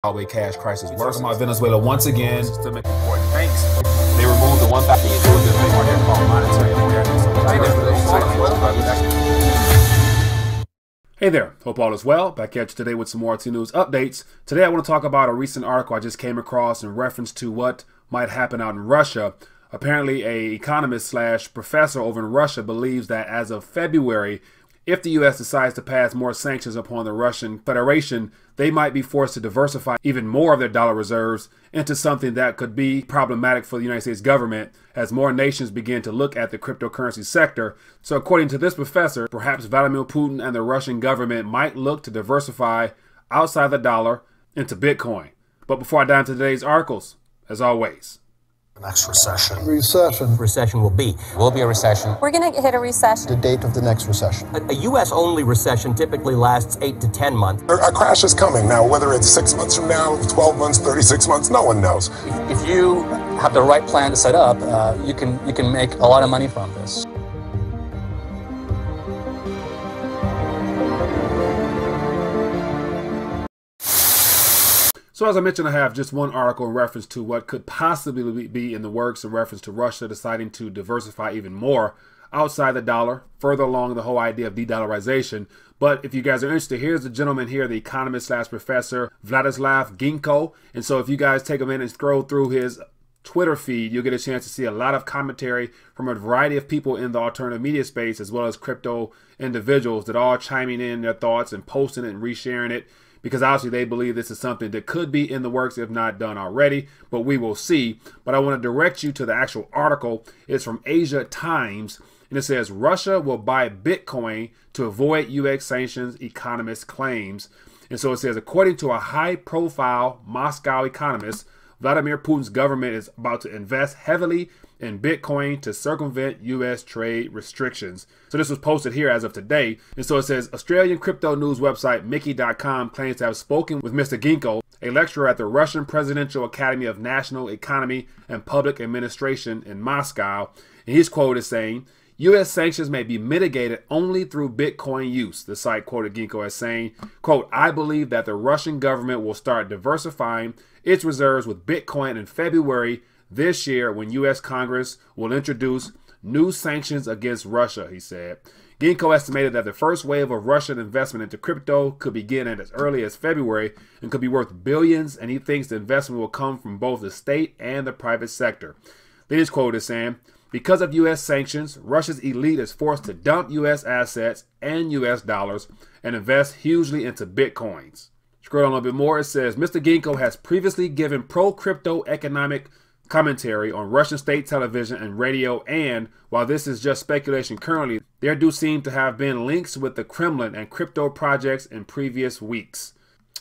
Zimbabwe cash crisis worse. Talking about Venezuela once again. Systemic important thanks. They removed the one factor you do with the market called monetary awareness. Hey there, hope all is well. Back at you today with some more RT News updates. Today I want to talk about a recent article I just came across in reference to what might happen out in Russia. Apparently, an economist slash professor over in Russia believes that as of February, if the U.S. decides to pass more sanctions upon the Russian Federation, they might be forced to diversify even more of their dollar reserves into something that could be problematic for the United States government as more nations begin to look at the cryptocurrency sector. So according to this professor, perhaps Vladimir Putin and the Russian government might look to diversify outside the dollar into Bitcoin. But before I dive into today's articles, as always, next recession. Recession will be a recession. We're going to hit a recession. The date of the next recession. A U.S.-only recession typically lasts 8 to 10 months. A crash is coming. Now, whether it's 6 months from now, 12 months, 36 months, no one knows. If you have the right plan to set up, you can make a lot of money from this. So as I mentioned, I have just one article in reference to what could possibly be in the works in reference to Russia deciding to diversify even more outside the dollar, further along the whole idea of de-dollarization. But if you guys are interested, here's the gentleman here, the economist slash professor, Vladislav Ginko. And so if you guys take a minute and scroll through his Twitter feed, you'll get a chance to see a lot of commentary from a variety of people in the alternative media space, as well as crypto individuals that are chiming in their thoughts and posting it and resharing it, because obviously they believe this is something that could be in the works if not done already, but we will see. But I want to direct you to the actual article. It's from Asia Times, and it says, Russia will buy Bitcoin to avoid U.S. sanctions, economist claims. And so it says, according to a high-profile Moscow economist, Vladimir Putin's government is about to invest heavily in Bitcoin to circumvent U.S. trade restrictions. So this was posted here as of today. And so it says, Australian crypto news website Mickey.com claims to have spoken with Mr. Ginko, a lecturer at the Russian Presidential Academy of National Economy and Public Administration in Moscow. And his quote is saying, U.S. sanctions may be mitigated only through Bitcoin use. The site quoted Ginko as saying, quote, I believe that the Russian government will start diversifying its reserves with Bitcoin in February this year when U.S. Congress will introduce new sanctions against Russia, he said. Ginko estimated that the first wave of Russian investment into crypto could begin as early as February and could be worth billions, and he thinks the investment will come from both the state and the private sector. Then his quote is saying, because of U.S. sanctions, Russia's elite is forced to dump U.S. assets and U.S. dollars and invest hugely into Bitcoins. Scroll on a little bit more, it says, Mr. Ginko has previously given pro-crypto economic commentary on Russian state television and radio, and while this is just speculation currently, there do seem to have been links with the Kremlin and crypto projects in previous weeks.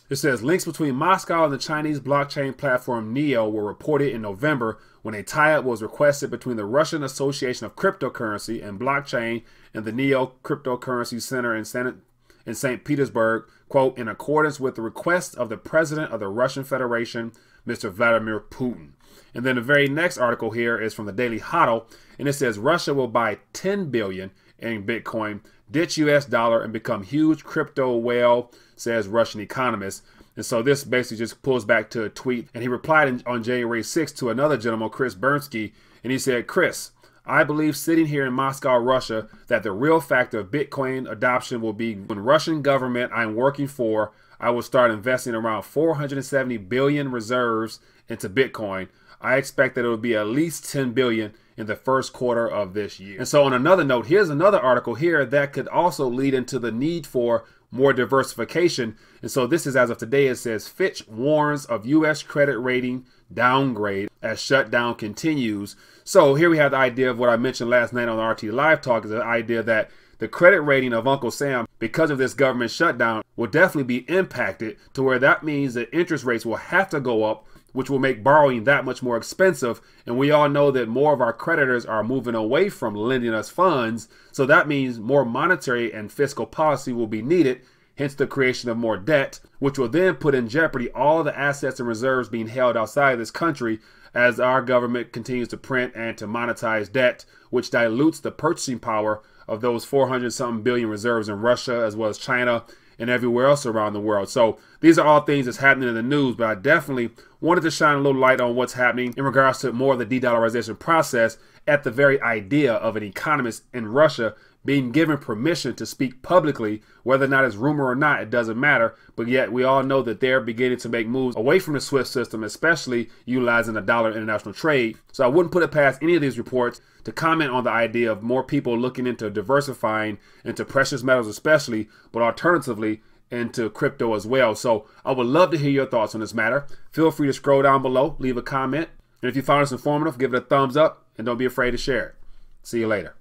It says links between Moscow and the Chinese blockchain platform Neo were reported in November when a tie-up was requested between the Russian Association of Cryptocurrency and Blockchain and the Neo Cryptocurrency Center in St. Petersburg, quote, in accordance with the request of the President of the Russian Federation, Mr. Vladimir Putin. And then the very next article here is from the Daily Hodl, and it says Russia will buy 10 billion in Bitcoin, ditch US dollar, and become huge crypto whale, says Russian economist. And so this basically just pulls back to a tweet, and he replied on January 6th to another gentleman, Chris Bernsky, and he said, Chris, I believe sitting here in Moscow, Russia, that the real factor of Bitcoin adoption will be when Russian government I'm working for, I will start investing around 470 billion reserves into Bitcoin. I expect that it will be at least 10 billion in the first quarter of this year. And so on another note, here's another article here that could also lead into the need for more diversification. And so this is as of today. It says Fitch warns of U.S. credit rating downgrade as shutdown continues. So here we have the idea of what I mentioned last night on the RT Live Talk, is the idea that the credit rating of Uncle Sam, because of this government shutdown, will definitely be impacted to where that means that interest rates will have to go up, which will make borrowing that much more expensive. And we all know that more of our creditors are moving away from lending us funds. So that means more monetary and fiscal policy will be needed, hence the creation of more debt, which will then put in jeopardy all the assets and reserves being held outside of this country as our government continues to print and to monetize debt, which dilutes the purchasing power of those 400-something billion reserves in Russia, as well as China and everywhere else around the world. So these are all things that's happening in the news, but I definitely wanted to shine a little light on what's happening in regards to more of the de-dollarization process at the very idea of an economist in Russia being given permission to speak publicly, whether or not it's rumor or not, it doesn't matter. But yet we all know that they're beginning to make moves away from the SWIFT system, especially utilizing the dollar international trade. So I wouldn't put it past any of these reports to comment on the idea of more people looking into diversifying into precious metals especially, but alternatively into crypto as well. So I would love to hear your thoughts on this matter. Feel free to scroll down below, leave a comment. And if you found this informative, give it a thumbs up and don't be afraid to share it. See you later.